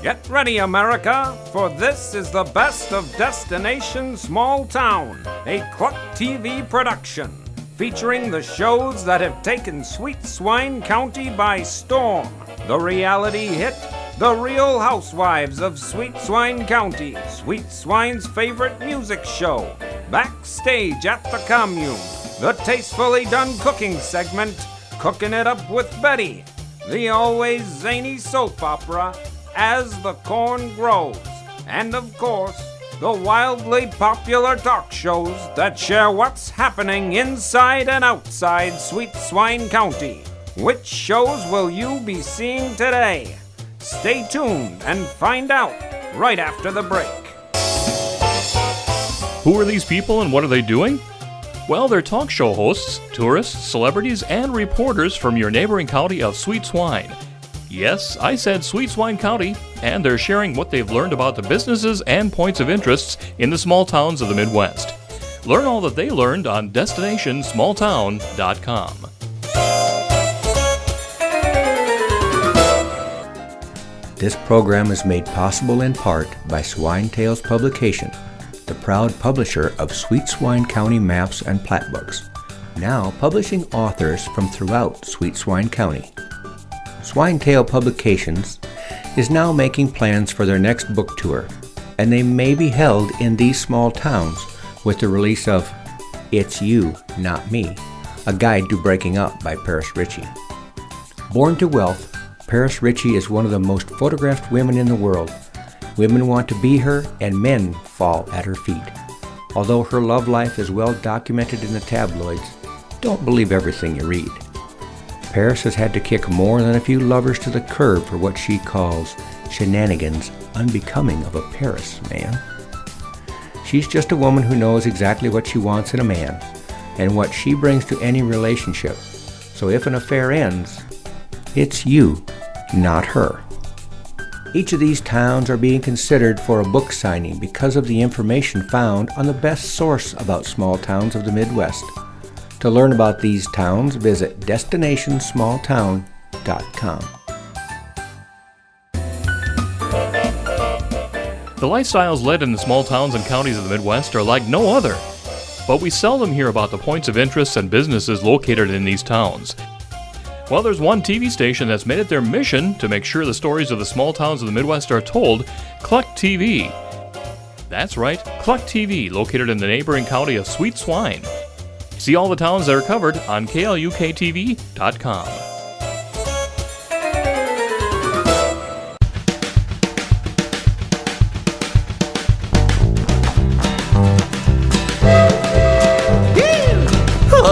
Get ready, America, for this is the best of Destination Small Town, a Kluk TV production, featuring the shows that have taken Sweet Swine County by storm. The reality hit, The Real Housewives of Sweet Swine County, Sweet Swine's favorite music show, Backstage at the Commune, the tastefully done cooking segment, Cooking It Up with Betty, the always zany soap opera, As the Corn Grows, and of course, the wildly popular talk shows that share what's happening inside and outside Sweet Swine County. Which shows will you be seeing today? Stay tuned and find out right after the break. Who are these people and what are they doing? Well, they're talk show hosts, tourists, celebrities, and reporters from your neighboring county of Sweet Swine. Yes, I said Sweet Swine County, and they're sharing what they've learned about the businesses and points of interest in the small towns of the Midwest. Learn all that they learned on DestinationSmallTown.com. This program is made possible in part by Swine Tales Publication, the proud publisher of Sweet Swine County maps and plat books, now publishing authors from throughout Sweet Swine County. Swine Tale Publications is now making plans for their next book tour, and they may be held in these small towns with the release of It's You, Not Me, a guide to breaking up by Paris Ritchie. Born to wealth, Paris Ritchie is one of the most photographed women in the world. Women want to be her, and men fall at her feet. Although her love life is well documented in the tabloids, don't believe everything you read. Paris has had to kick more than a few lovers to the curb for what she calls shenanigans unbecoming of a Paris man. She's just a woman who knows exactly what she wants in a man and what she brings to any relationship. So if an affair ends, it's you, not her. Each of these towns are being considered for a book signing because of the information found on the best source about small towns of the Midwest. To learn about these towns, visit DestinationSmallTown.com. The lifestyles led in the small towns and counties of the Midwest are like no other. But we seldom hear about the points of interest and businesses located in these towns. Well, there's one TV station that's made it their mission to make sure the stories of the small towns of the Midwest are told, Kluk TV. That's right, Kluk TV, located in the neighboring county of Sweet Swine. See all the towns that are covered on KLUKTV.com.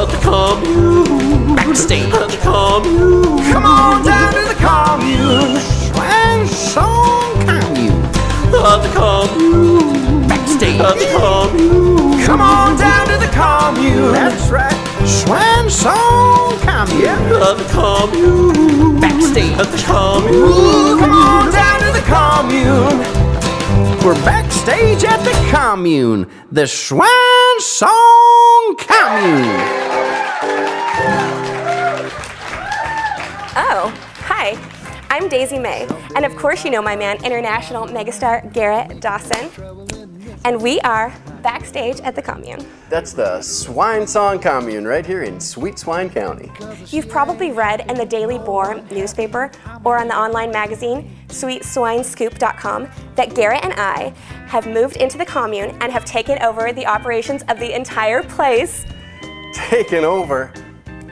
The Commune. Backstage at the Commune. Come on down to the Commune. Swine Song Commune. At the Commune. Backstage at the Commune. Come on down to the Commune. That's right. Swine Song Commune. At the Commune. Backstage at the Commune. Ooh, come on down to the Commune. We're backstage at the Commune. The Swine Song Commune. Oh, hi. I'm Daisy May, and of course you know my man, international megastar Garrett Dawson. And we are backstage at the Commune. That's the Swine Song Commune right here in Sweet Swine County. You've probably read in the Daily Boar newspaper or on the online magazine, SweetSwineScoop.com, that Garrett and I have moved into the Commune and have taken over the operations of the entire place. Taken over,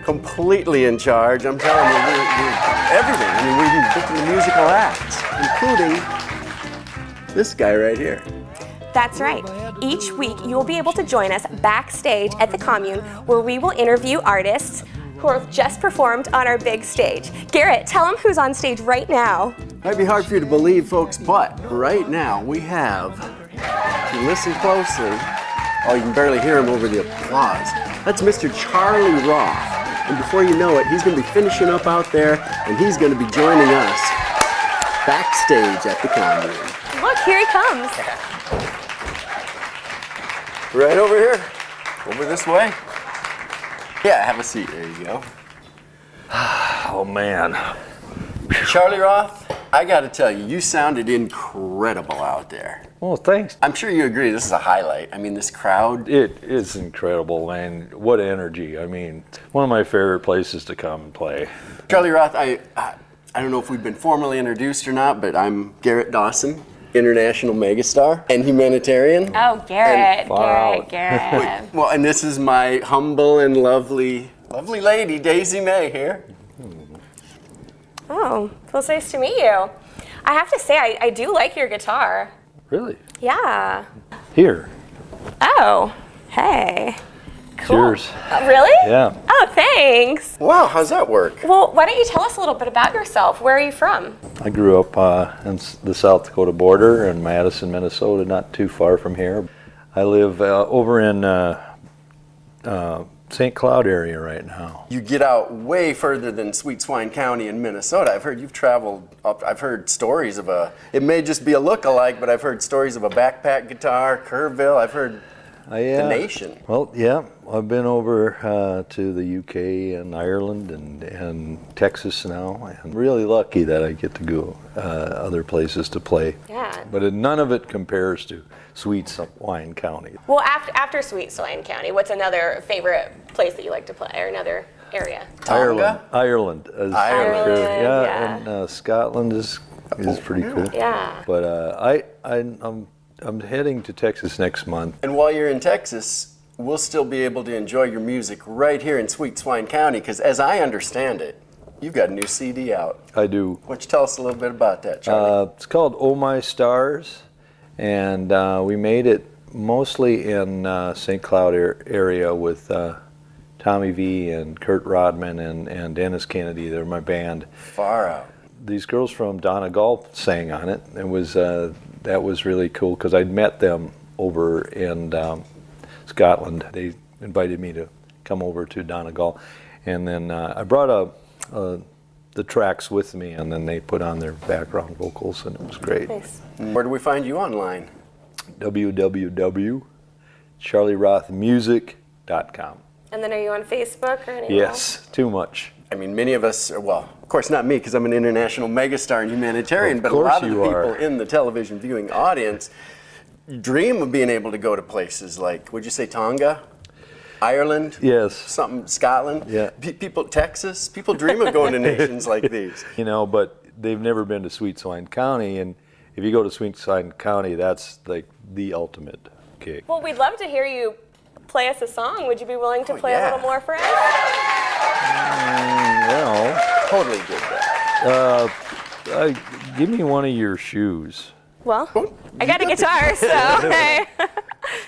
completely in charge. I'm telling you, we're everything. I mean, we've been booking the musical acts, including this guy right here. That's right. Each week, you will be able to join us backstage at the Commune, where we will interview artists who have just performed on our big stage. Garrett, tell them who's on stage right now. Might be hard for you to believe, folks, but right now we have, if you listen closely, oh, you can barely hear him over the applause. That's Mr. Charlie Roth. And before you know it, he's going to be finishing up out there, and he's going to be joining us backstage at the Commune. Look, here he comes. Right over here. Over this way. Yeah, have a seat. There you go. Oh, man. Charlie Roth, I got to tell you, you sounded incredible out there. Well, thanks. I'm sure you agree this is a highlight. I mean, this crowd. It is incredible, man. What energy. I mean, one of my favorite places to come and play. Charlie Roth, I don't know if we've been formally introduced or not, but I'm Garrett Dawson, international megastar and humanitarian. Oh, Garrett, Wow. Garrett. Well, and this is my humble and lovely lady, Daisy May here. Oh, feels nice to meet you. I have to say, I do like your guitar. Really? Yeah. Here. Oh, hey. Cool. Cheers. Really? Yeah. Oh, thanks. Wow, how's that work? Well, why don't you tell us a little bit about yourself? Where are you from? I grew up in the South Dakota border in Madison, Minnesota, not too far from here. I live over in St. Cloud area right now. You get out way further than Sweet Swine County in Minnesota. I've heard you've traveled up, I've heard stories of it may just be a look-alike, but I've heard stories of a backpack guitar, Kerrville. I've heard the nation. Well, yeah, I've been over to the UK and Ireland and Texas now. I'm really lucky that I get to go other places to play. Yeah. But none of it compares to Sweet Swine County. Well, after Sweet Swine County, what's another favorite place that you like to play, or another area? Tonga? Ireland. Ireland, Yeah, yeah. and Scotland is pretty cool. Yeah. But I'm heading to Texas next month. And while you're in Texas, we'll still be able to enjoy your music right here in Sweet Swine County, because as I understand it, you've got a new CD out. I do. Why don't you tell us a little bit about that, Charlie? It's called Oh My Stars, and we made it mostly in St. Cloud area with Tommy V and Kurt Rodman and Dennis Kennedy. They're my band. Far out. These girls from Donegal sang on it. It was that was really cool because I'd met them over in Scotland. They invited me to come over to Donegal, and then I brought the tracks with me, and then they put on their background vocals, and it was great. Nice. Where do we find you online? www.charlierothmusic.com. And then are you on Facebook or anything Yes, too much. I mean, many of us, well, of course not me, because I'm an international megastar and humanitarian, Of but a lot course of the you people are. in the television viewing audience dream of being able to go to places like, would you say Tonga? Ireland? Yes. Something, Scotland? Yeah. People, Texas? People dream of going to nations like these. You know, but they've never been to Sweet Swine County, and if you go to Sweet Swine County, that's like the ultimate kick. Well, we'd love to hear you play us a song. Would you be willing to play a yeah. little more for us? Well, Totally get that. give me one of your shoes. Well, I got a guitar, so hey.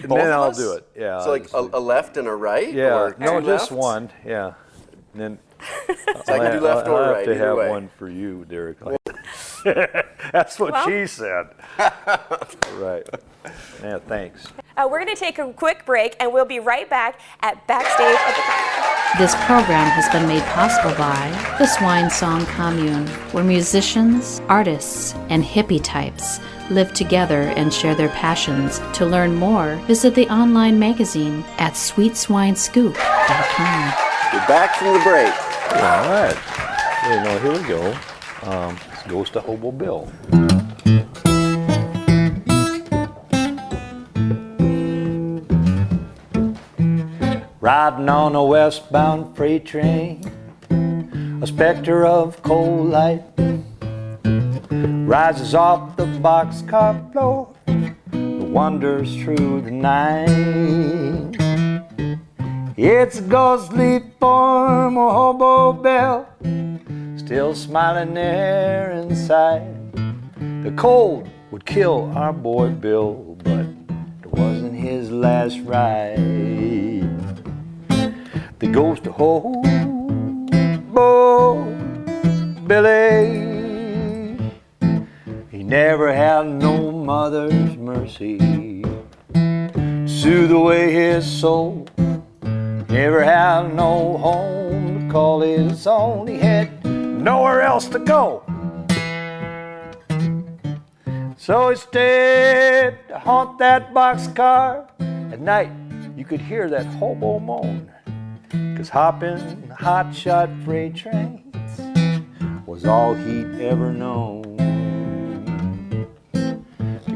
And Both then of I'll us? do it. Yeah. So like a left and a right? yeah. Or No, two just lefts? one. Yeah. And then So I can do left or I'll right, have to either have way. one for you, Derek. That's what Well- she said. Right. Yeah. Thanks. We're going to take a quick break, and we'll be right back at Backstage at the Commune. This program has been made possible by the Swine Song Commune, where musicians, artists, and hippie types live together and share their passions. To learn more, visit the online magazine at sweetswinescoop.com. We're back from the break. All right. Okay, now here we go. This goes to Hobo Bill. Riding on a westbound freight train, a specter of coal light rises off the boxcar floor, wanders through the night. It's a ghostly form of Hobo Bill, still smiling there inside. The cold would kill our boy Bill, but it wasn't his last ride. The ghost of Hobo Billy, he never had no mother's mercy to soothe away his soul. Never had no home to call his own. He had nowhere else to go. So he stayed to haunt that boxcar. At night, you could hear that hobo moan, 'cause hopping hotshot freight trains was all he'd ever known.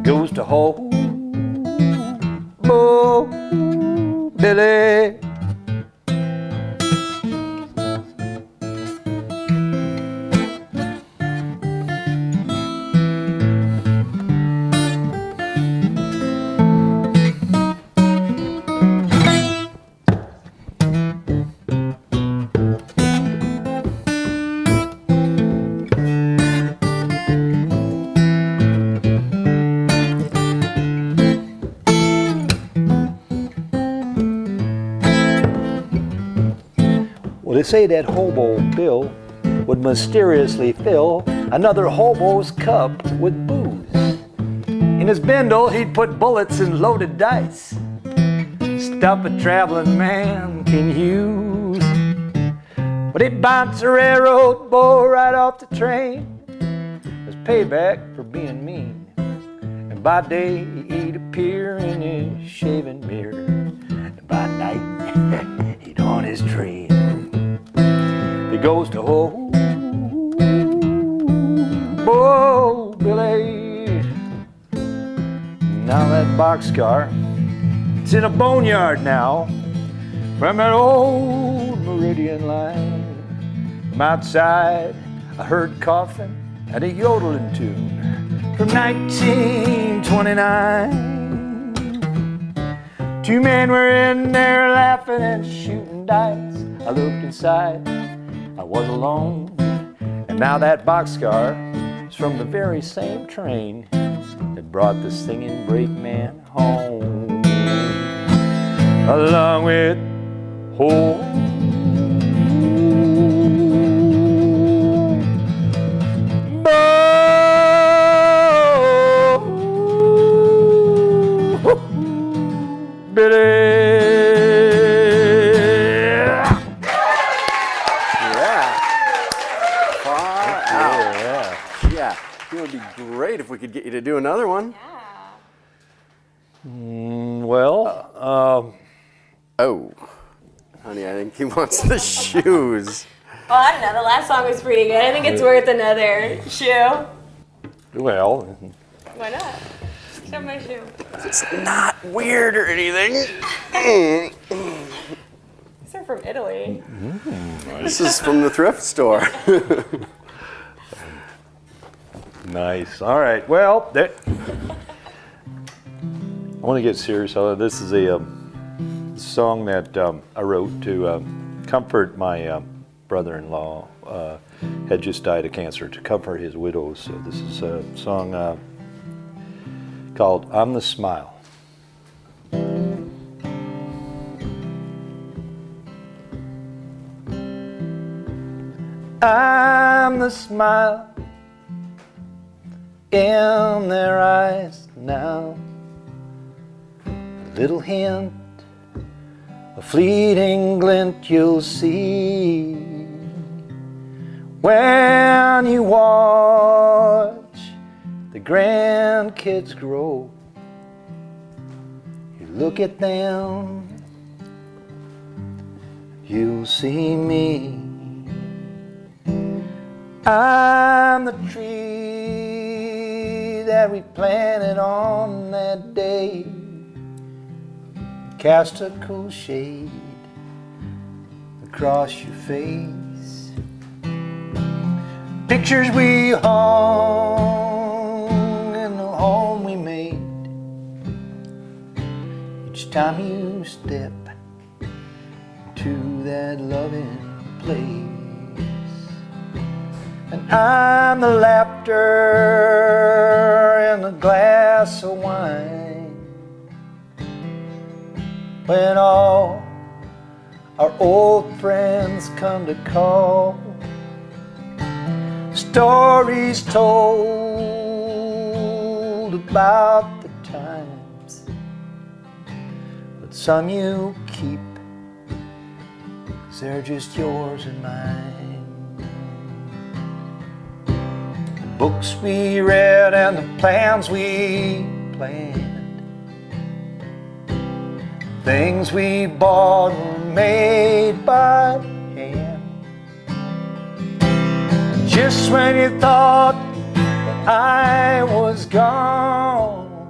goes to Hobo Billy. They say that Hobo Bill would mysteriously fill another hobo's cup with booze. In his bindle, he'd put bullets and loaded dice, stuff a traveling man can use. But he'd bounce a railroad boy right off the train as payback for being mean. And by day, he'd appear in his shaving mirror, and by night, he'd on his train. He goes to Hobo Billy. Now that boxcar, it's in a boneyard now, from that old Meridian line. From outside, I heard coughing and a yodeling tune from 1929. Two men were in there laughing and shooting dice. I looked inside, I was alone, and now that boxcar is from the very same train that brought the singing brakeman home, along with Hobo Billy. It would be great if we could get you to do another one. Oh, honey, I think he wants the shoes. Well, I don't know. The last song was pretty good. I think it's worth another shoe. Well, Why not? Show my shoe. It's not weird or anything. These are from Italy. This is from the thrift store. nice. All right. Well, I want to get serious. This is a song that I wrote to comfort my brother-in-law. Had just died of cancer, to comfort his widows. So this is a song called "I'm the Smile." I'm the smile in their eyes now, a little hint, a fleeting glint you'll see when you watch the grandkids grow. You look at them, you'll see me. I'm the tree that we planted on that day, cast a cool shade across your face. Pictures we hung in the home we made, each time you step into that loving place. And I'm the laughter in a glass of wine, when all our old friends come to call. Stories told about the times, but some you keep, 'cause they're just yours and mine. The books we read and the plans we planned, things we bought were made by hand. Just when you thought that I was gone,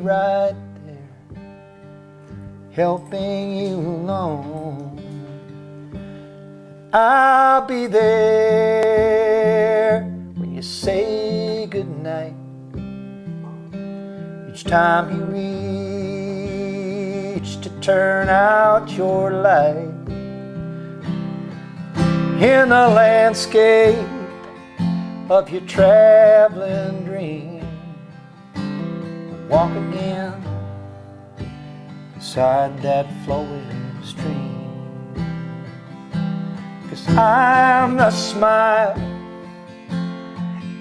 right there, helping you along. I'll be there when you say goodnight. Each time you reach to turn out your light in the landscape of your traveling dream, walk again beside that flowing stream. 'Cause I'm the smile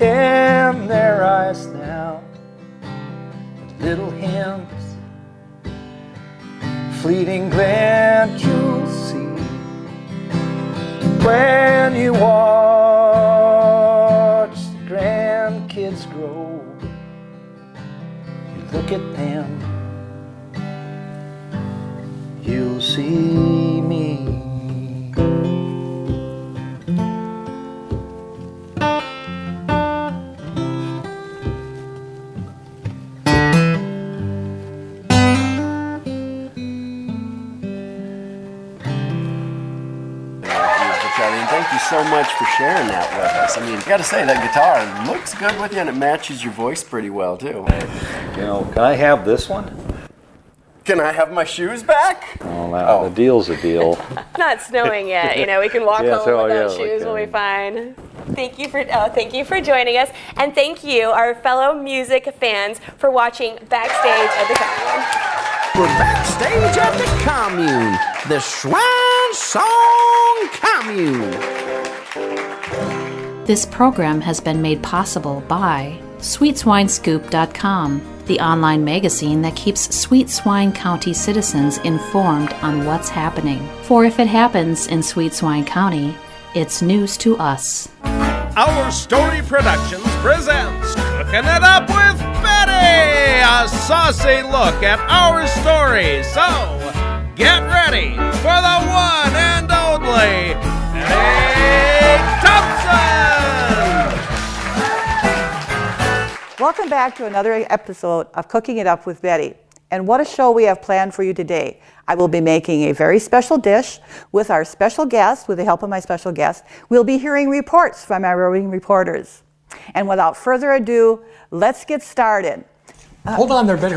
in their eyes now, little hymns, fleeting glance you'll see when you watch the grandkids grow. You look at them, you'll see me. Thank you so much for sharing that with us. I mean, I gotta say, that guitar looks good with you and it matches your voice pretty well, too. You know, can I have this one? Can I have my shoes back? Oh, the deal's a deal. It's not snowing yet. You know, we can walk Yes, home oh, without yeah, we shoes. can. We'll be fine. Thank you for joining us, and thank you, our fellow music fans, for watching Backstage at the Commune. We're backstage at the Commune, the Swine Song Commune. This program has been made possible by SweetSwineScoop.com, the online magazine that keeps Sweet Swine County citizens informed on what's happening. For if it happens in Sweet Swine County, it's news to us. Our Story Productions presents Cookin' It Up with Betty, a saucy look at our story. So, get ready for the one and only Betty Thompson! Welcome back to another episode of Cooking It Up with Betty. And what a show we have planned for you today. I will be making a very special dish with our special guest, with the help of my special guest. We'll be hearing reports from our roving reporters. And without further ado, let's get started. Hold on there, Betty.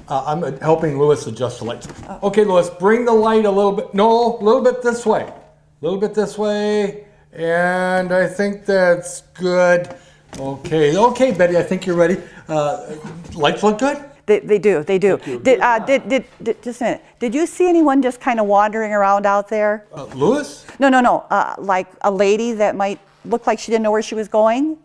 I'm helping Lewis adjust the lights. Okay, Lewis, bring the light a little bit. No, a little bit this way. A little bit this way. And I think that's good. Okay, Betty, I think you're ready. Lights look good? They do. Just a minute. Did you see anyone just kind of wandering around out there? Lewis? No. Like a lady that might look like she didn't know where she was going?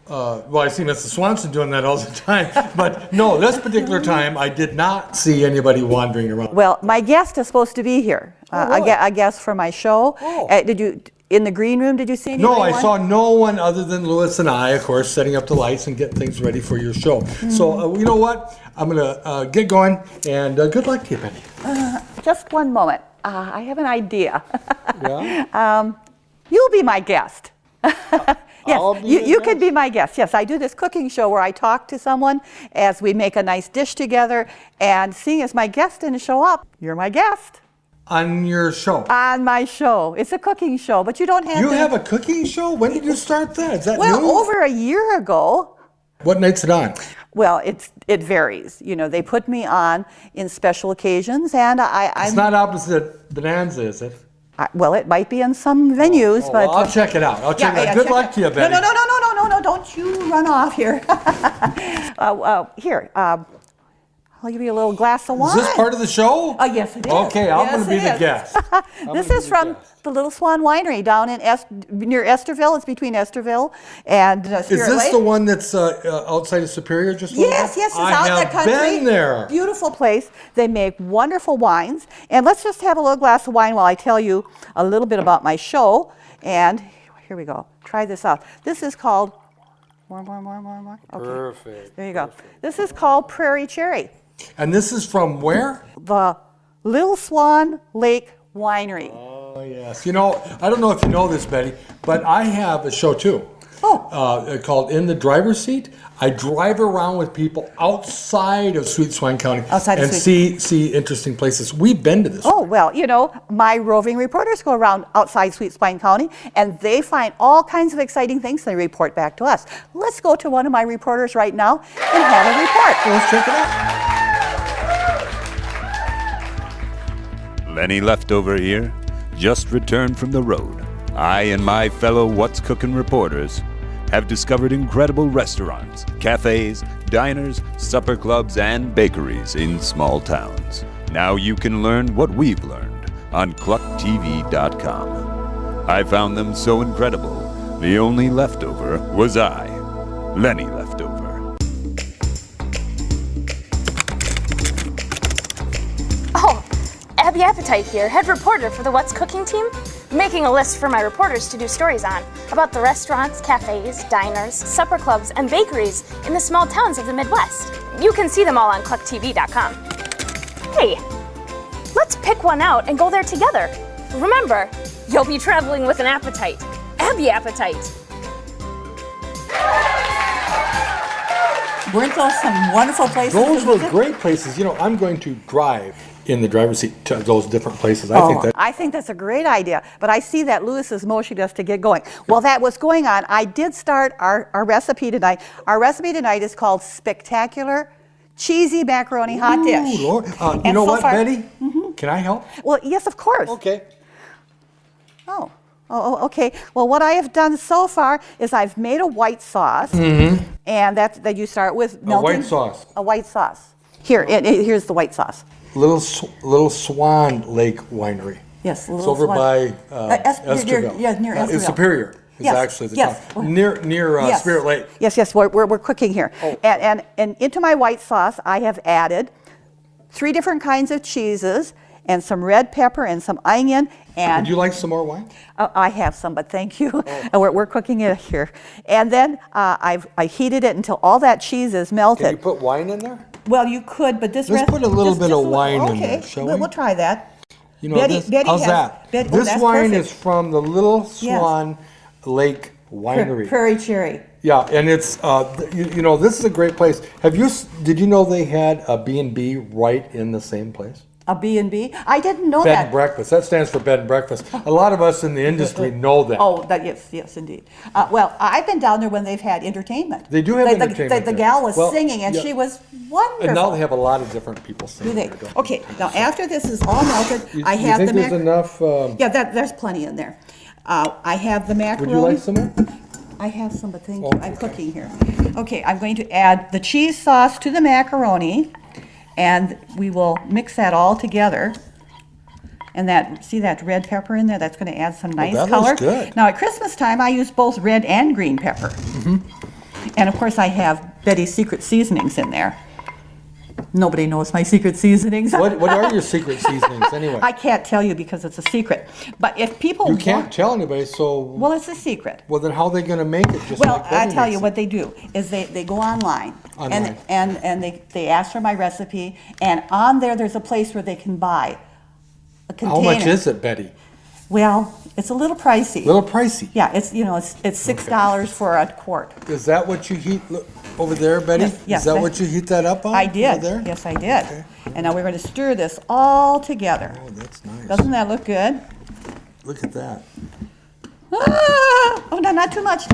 Well, I see Mrs. Swanson doing that all the time. But no, this particular time, I did not see anybody wandering around. Well, my guest is supposed to be here. Really? A guest for my show. Oh. Did you, in the green room, did you see anybody? No, I saw no one other than Lewis and I, of course, setting up the lights and getting things ready for your show. So, you know what? I'm going to get going, and good luck to you, Betty. Just one moment. I have an idea. Yeah? You'll be my guest. Yes, I'll be you your could be my guest. Yes, I do this cooking show where I talk to someone as we make a nice dish together, and seeing as my guest didn't show up, you're my guest. On your show? On my show. It's a cooking show, but you don't have to. You have a cooking show? When did you start that? Is that Well, new? over a year ago. What night's it on? Well, it varies. You know, they put me on in special occasions, and It's not opposite Bonanza, is it? Well, it might be in some venues, but Well, I'll check it out. Good luck to you, Betty. No, don't you run off here. Here, I'll give you a little glass of wine. Is this part of the show? Oh, yes, it is. Okay, I'm going to be Yes, the it guest. This is from the Little Swan Winery down in near Esterville. It's between Esterville and Spirit Is this Lake. the one that's outside of Superior just a little Yes, bit? it's out in the country. I have been there. Beautiful place. They make wonderful wines. And let's just have a little glass of wine while I tell you a little bit about my show. And here we go. Try this out. This is called... More. Okay. Perfect. There you go. This is called Prairie Cherry. And this is from where? The Little Swan Lake Winery. Oh, yes. You know, I don't know if you know this, Betty, but I have a show too. called In the Driver's Seat. I drive around with people outside of Sweet Swine County and see interesting places. We've been to this. Oh, well, you know, my roving reporters go around outside Sweet Swine County, and they find all kinds of exciting things, and they report back to us. Let's go to one of my reporters right now and have a report. Well, let's check it out. Lenny Leftover here, just returned from the road. I and my fellow What's Cookin' reporters have discovered incredible restaurants, cafes, diners, supper clubs, and bakeries in small towns. Now you can learn what we've learned on KlukTV.com. I found them so incredible, the only leftover was I, Lenny Leftover. Oh, Abby Appetite here, head reporter for the What's Cooking team. Making a list for my reporters to do stories on about the restaurants, cafes, diners, supper clubs, and bakeries in the small towns of the Midwest. You can see them all on KlukTV.com. Hey, let's pick one out and go there together. Remember, you'll be traveling with an appetite. Abby Appetite. Weren't those some wonderful places? Those were great places. You know, I'm going to drive in the driver's seat to those different places. I think that's a great idea, but I see that Lewis is motioning us to get going. Well, that was going on. I did start our recipe tonight. Our recipe tonight is called Spectacular Cheesy Macaroni Hot Dish. Lord. You know what, Betty? Can I help? Well, yes, of course. Okay. Oh, okay. Well, what I have done so far is I've made a white sauce, and that you start with melting. A white sauce. A white sauce. Here's the white sauce. Little Swan Lake Winery. Yes, it's over by Esterville. Near Esterville. It's Superior. Is actually the town. Near Spirit Lake. Yes. We're cooking here, and into my white sauce I have added 3 different kinds of cheeses and some red pepper and some onion. And would you like some more wine? I have some, but thank you. We're cooking it here, and then I heated it until all that cheese is melted. Can you put wine in there? Well, you could, but this. Let's put a little bit of wine in there, shall we? We'll try that. You know, how's that? This wine is from the Little Swan Lake Winery. Prairie Cherry. Yeah, and it's you know, this is a great place. Did you know they had a B&B right in the same place? A B&B? I didn't know that. Bed and breakfast. That stands for bed and breakfast. A lot of us in the industry know that. Oh, yes, indeed. Well, I've been down there when they've had entertainment. They do have entertainment. The gal was singing, and she was wonderful. And now they have a lot of different people singing. Do they? Okay. Now, after this is all melted, I have the macaroni. You think there's enough? Yeah, there's plenty in there. I have the macaroni. Would you like some more? I have some, but thank you. I'm cooking here. Okay, I'm going to add the cheese sauce to the macaroni, and we will mix that all together. And see that red pepper in there? That's going to add some nice color. Looks good. Now at Christmas time, I use both red and green pepper. And of course, I have Betty's secret seasonings in there. Nobody knows my secret seasonings. What are your secret seasonings anyway? I can't tell you because it's a secret. But if people can't tell anybody, so well, it's a secret. Well, then how are they going to make it? I tell you what they do is they go online. And they ask for my recipe, and on there's a place where they can buy a container. How much is it, Betty? Well, it's a little pricey. Yeah, it's $6 for a quart. Is that what you heat over there, Betty? Yes. Is that what you heat that up on? I did. Over there? Yes, I did. Okay. And now we're going to stir this all together. Oh, that's nice. Doesn't that look good? Look at that. Oh, no, not too much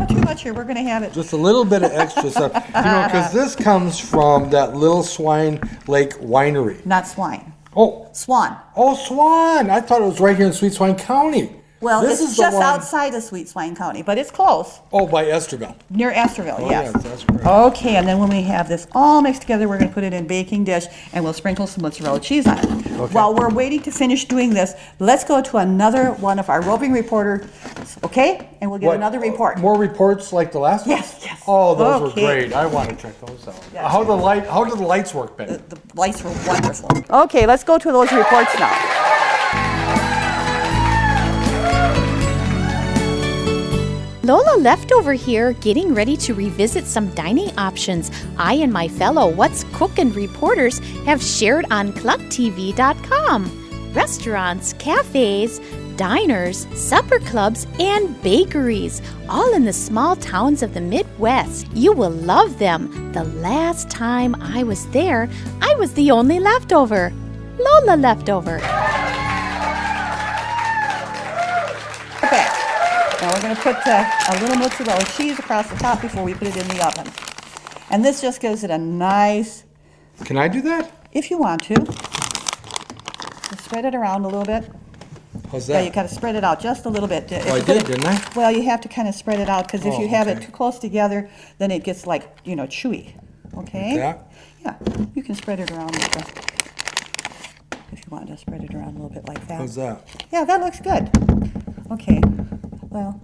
here. We're going to have it. Just a little bit of extra stuff. You know, because this comes from that Little Swine Lake Winery. Not swine. Oh. Swan. Oh, Swan. I thought it was right here in Sweet Swine County. Well, it's just outside of Sweet Swine County, but it's close. Oh, by Esterville. Near Esterville, yes. Yes, that's correct. Okay, and then when we have this all mixed together, we're going to put it in a baking dish, and we'll sprinkle some mozzarella cheese on it. Okay. While we're waiting to finish doing this, let's go to another one of our roving reporters, okay? And we'll get another report. More reports like the last one? Yes. Oh, those were great. I want to check those out. Yes. How do the lights work, Betty? The lights were wonderful. Okay, let's go to those reports now. Lola Leftover here, getting ready to revisit some dining options I and my fellow What's Cookin' reporters have shared on KlukTV.com. Restaurants, cafes, diners, supper clubs, and bakeries, all in the small towns of the Midwest. You will love them. The last time I was there, I was the only leftover. Lola leftover. Okay, now we're going to put a little mozzarella cheese across the top before we put it in the oven. And this just gives it a nice... Can I do that? If you want to. Just spread it around a little bit. How's that? Yeah, you got to spread it out just a little bit. Well, I did, didn't I? Well, you have to kind of spread it out because if Oh, you have okay. it too close together, then it gets like, chewy. Okay? Like that? Yeah, you can spread it around like that. If you want to spread it around a little bit like that. How's that? Yeah, that looks good. Okay, well.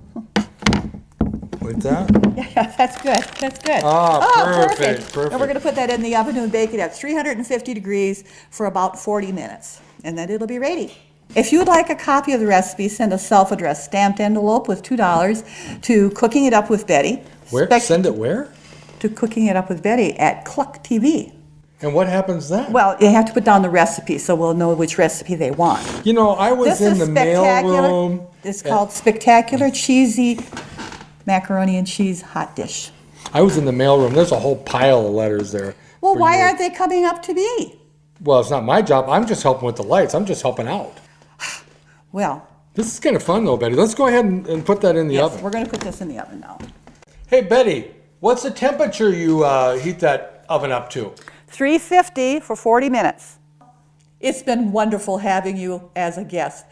Like that? Yeah, that's good. That's good. Ah, perfect. And we're going to put that in the oven and bake it at 350 degrees for about 40 minutes. And then it'll be ready. If you would like a copy of the recipe, send a self-addressed stamped envelope with $2 to Cooking It Up with Betty. Where? Send it where? To Cooking It Up with Betty at Kluk TV. And what happens then? Well, you have to put down the recipe so we'll know which recipe they want. I was in the mailroom. It's called Spectacular Cheesy Macaroni and Cheese Hot Dish. I was in the mailroom. There's a whole pile of letters there. Well, why aren't they coming up to me? Well, it's not my job. I'm just helping with the lights. I'm just helping out. Well. This is kind of fun though, Betty. Let's go ahead and put that in the oven. We're going to put this in the oven now. Hey, Betty, what's the temperature you heat that oven up to? 350 for 40 minutes. It's been wonderful having you as a guest.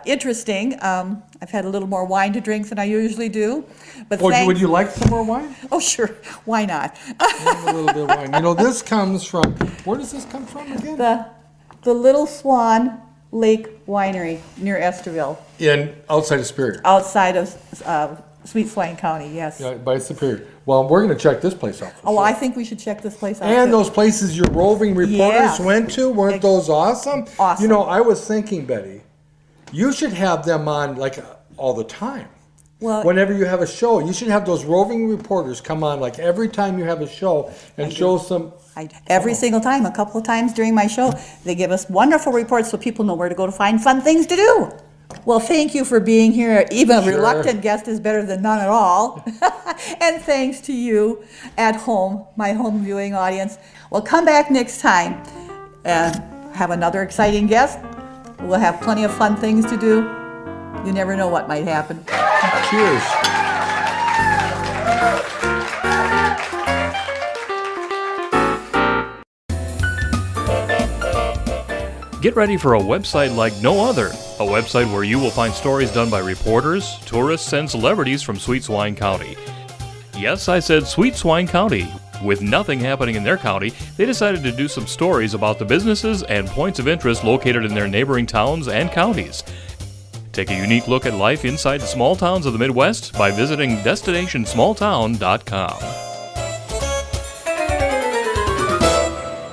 Interesting. I've had a little more wine to drink than I usually do. But would you like some more wine? Oh, sure. Why not? A little bit of wine. This comes from, where does this come from again? The Little Swan Lake Winery near Esterville. Outside of Superior. Outside of Sweet Swine County, yes. Yeah, by Superior. Well, we're going to check this place out. Oh, I think we should check this place out. And too. those places your roving reporters went to, weren't those awesome? Awesome. I was thinking, Betty, you should have them on like all the time. Well, whenever you have a show, you should have those roving reporters come on like every time you have a show and show some. Every single time, a couple of times during my show, they give us wonderful reports so people know where to go to find fun things to do. Well, thank you for being here. Even a reluctant guest is better than none at all. And thanks to you at home, my home viewing audience. Well, come back next time and have another exciting guest. We'll have plenty of fun things to do. You never know what might happen. Cheers. Get ready for a website like no other. A website where you will find stories done by reporters, tourists, and celebrities from Sweet Swine County. Yes, I said Sweet Swine County. With nothing happening in their county, they decided to do some stories about the businesses and points of interest located in their neighboring towns and counties. Take a unique look at life inside the small towns of the Midwest by visiting DestinationSmallTown.com.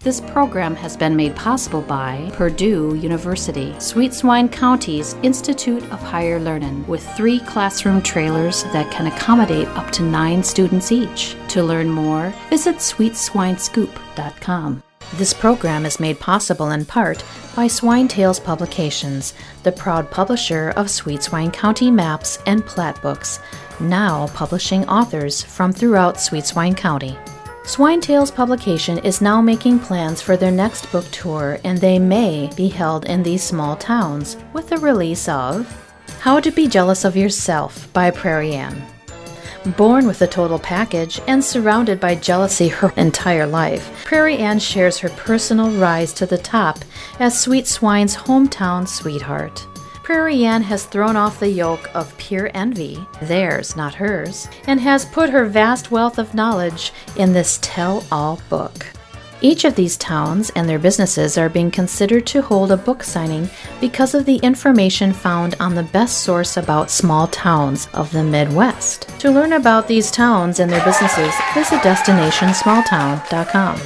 This program has been made possible by Purdue University, Sweet Swine County's Institute of Higher Learning, with 3 classroom trailers that can accommodate up to 9 students each. To learn more, visit SweetSwineScoop.com. This program is made possible in part by Swine Tales Publications, the proud publisher of Sweet Swine County maps and plat books, now publishing authors from throughout Sweet Swine County. Swine Tales Publication is now making plans for their next book tour, and they may be held in these small towns with the release of How to Be Jealous of Yourself by Prairie Ann. Born with a total package and surrounded by jealousy her entire life, Prairie Ann shares her personal rise to the top as Sweet Swine's hometown sweetheart. Prairie Ann has thrown off the yoke of pure envy, theirs, not hers, and has put her vast wealth of knowledge in this tell-all book. Each of these towns and their businesses are being considered to hold a book signing because of the information found on the best source about small towns of the Midwest. To learn about these towns and their businesses, visit DestinationSmallTown.com.